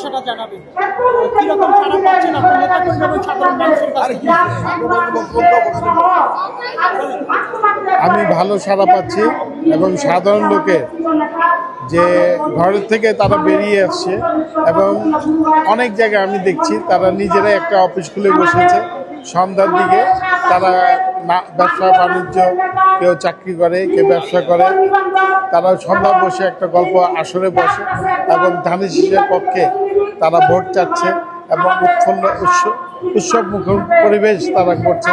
শুভেচ্ছাটা জানাবেন। কিরকম সাড়া পাচ্ছেন আপনার নেতাকর্মী এবং সাধারণ মানুষের কাছ থেকে? আমি ভালো সাড়া পাচ্ছি এবং সাধারণ লোকে যে ঘরের থেকে তারা বেরিয়ে আসছে এবং অনেক জায়গায় আমি দেখছি তারা নিজেরাই একটা অফিস খুলে বসেছে। সন্ধ্যার দিকে তারা ব্যবসা বাণিজ্য, কেউ চাকরি করে, কেউ ব্যবসা করে, তারা সন্ধ্যা বসে একটা গল্প আসরে বসে এবং ধানের শীষের পক্ষে তারা ভোট চাচ্ছে এবং উৎসব মুখর পরিবেশ তারা করছে।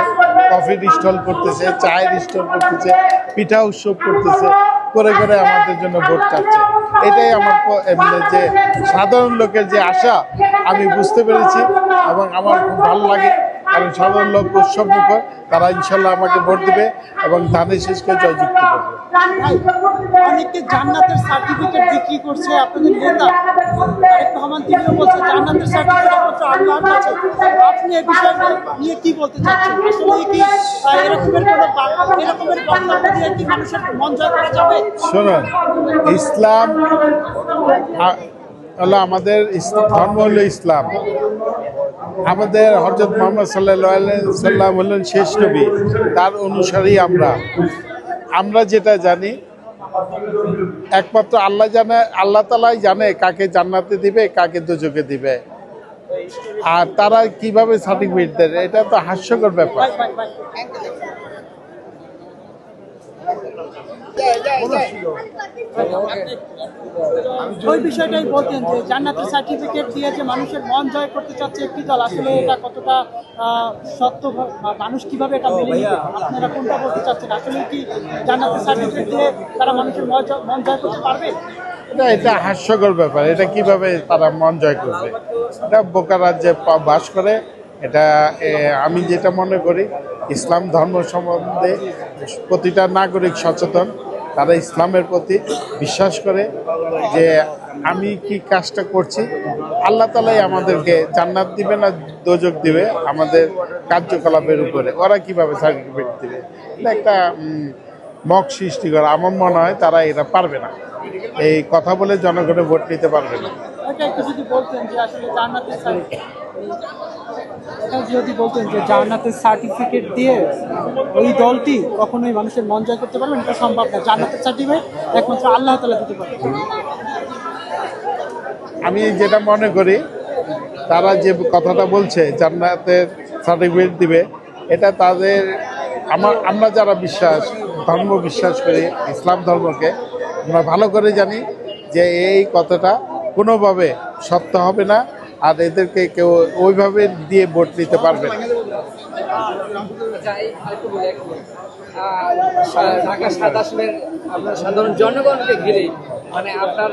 কফির স্টল করতেছে, চায়ের স্টল করতেছে, পিঠা উৎসব করতেছে, করে করে আমাদের জন্য ভোট চাচ্ছে। এটাই আমার যে সাধারণ লোকের যে আশা আমি বুঝতে পেরেছি এবং আমার খুব ভালো লাগে। কারণ সাধারণ লোক উৎসব মুখর, তারা ইনশাল্লাহ আমাকে ভোট দিবে এবং ধানের শীষকে জয়যুক্ত করবে। অনেকে জান্নাতের সার্টিফিকেট বিক্রি করছে, আপনাদের নেতা তারেক রহমান তিনিও বলছে জান্নাতের সার্টিফিকেট একমাত্র আল্লাহর কাছে। আপনি এই বিষয়টা নিয়ে কি বলতে চাচ্ছেন? আসলে কি এরকমের বক্তব্য দিয়ে কি মানুষের মন জয় করা যাবে? শোনেন, ইসলাম হলো আমাদের ধর্ম, হলো ইসলাম। আমাদের হযরত মুহাম্মদ সাল্লাল্লাহু আলাইহি সাল্লাম হলেন শেষ নবী, তার অনুসারী আমরা যেটা জানি একমাত্র আল্লাহ জানে, আল্লাহ তাআলাই জানে কাকে জান্নাতে দিবে, কাকে দোজখে দিবে। আর তারা কিভাবে সার্টিফিকেট দেয়, এটা তো হাস্যকর ব্যাপার। ওই বিষয়টাই বলতেন যে জান্নাতের সার্টিফিকেট দিয়ে যে মানুষের মন জয় করতে চাচ্ছে একটি দল, আসলে এটা কতটা সত্য, মানুষ কিভাবে এটা মেনে নিবে? আপনারা কোনটা বলতে চাচ্ছেন? আসলে কি জান্নাতের সার্টিফিকেট দিয়ে তারা মানুষের মন জয় করতে পারবে? এটা হাস্যকর ব্যাপার। এটা কিভাবে তারা মন জয় করবে? এটা বোকারা যে বাস করে। এটা আমি যেটা মনে করি, ইসলাম ধর্ম সম্বন্ধে প্রতিটা নাগরিক সচেতন, তারা ইসলামের প্রতি বিশ্বাস করে যে আমি কি কাজটা করছি, আল্লাহ তাআলাই আমাদেরকে জান্নাত দিবে না দোজখ দিবে আমাদের কার্যকলাপের উপরে। ওরা কিভাবে সার্টিফিকেট দিবে? এটা একটা মক সৃষ্টি করা। আমার মনে হয় তারা এটা পারবে না, এই কথা বলে জনগণের ভোট নিতে পারবে না। যদি বলতেন যে জান্নাতের সার্টিফিকেট দিয়ে ওই দলটি কখনোই মানুষের মন জয় করতে পারবেন, এটা সম্ভব না। জান্নাতের সার্টিফিকেট একমাত্র আল্লাহ তাআলা দিতে পারবে। আমি যেটা মনে করি, তারা যে কথাটা বলছে জান্নাতের সার্টিফিকেট দিবে, এটা তাদের আমরা যারা ধর্ম বিশ্বাস করি, ইসলাম ধর্মকে আমরা ভালো করে জানি যে এই কথাটা কোনোভাবে সত্য হবে না, আর এদেরকে কেউ ওইভাবে দিয়ে ভোট নিতে পারবে না। ঢাকা ৭ আসনের আপনার সাধারণ জনগণকে ঘিরে মানে আপনার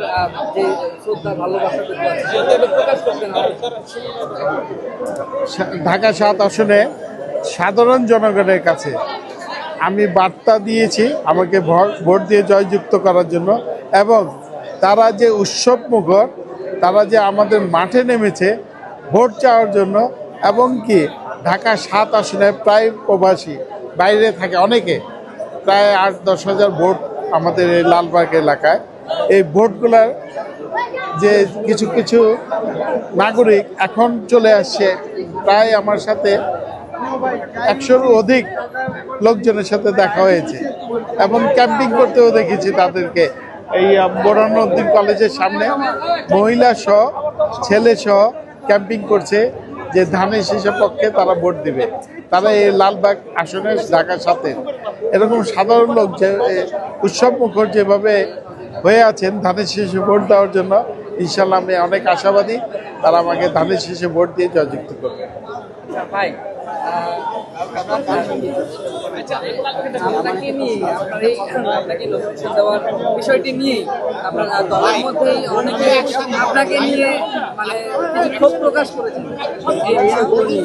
যে শ্রদ্ধা ভালোবাসাটুকু আছে সেটা প্রকাশ করতেন। ঢাকা ৭ আসনে সাধারণ জনগণের কাছে আমি বার্তা দিয়েছি আমাকে ভোট দিয়ে জয়যুক্ত করার জন্য, এবং তারা যে উৎসব মুখর, তারা যে আমাদের মাঠে নেমেছে ভোট চাওয়ার জন্য, এবং কি ঢাকা ৭ আসনে প্রায় প্রবাসী বাইরে থাকে অনেকে, প্রায় ৮-১০ হাজার ভোট আমাদের এই লালবাগ এলাকায়। এই ভোটগুলার যে কিছু কিছু নাগরিক এখন চলে আসছে, প্রায় আমার সাথে ১০০-র অধিক লোকজনের সাথে দেখা হয়েছে এবং ক্যাম্পিং করতেও দেখেছি তাদেরকে। এই বোরহানুদ্দিন কলেজের সামনে মহিলা সহ ছেলে সহ ক্যাম্পিং করছে যে ধানের শীষের পক্ষে তারা ভোট দিবে। তারা এই লালবাগ আসনের ঢাকার সাথে এরকম সাধারণ লোক যে উৎসব মুখর যেভাবে হয়ে আছেন ধানের শীষে ভোট দেওয়ার জন্য, ইনশাল্লাহ আমি অনেক আশাবাদী তারা আমাকে ধানের শীষে ভোট দিয়ে জয়যুক্ত করবে। ভাই আপনাকে নিয়ে আপনাকে লোকেশন দেওয়ার বিষয়টি নিয়ে আপনার দলের মধ্যেই অনেকে আপনাকে নিয়ে মানে ক্ষোভ প্রকাশ করেছেন এই বিষয়গুলো নিয়ে।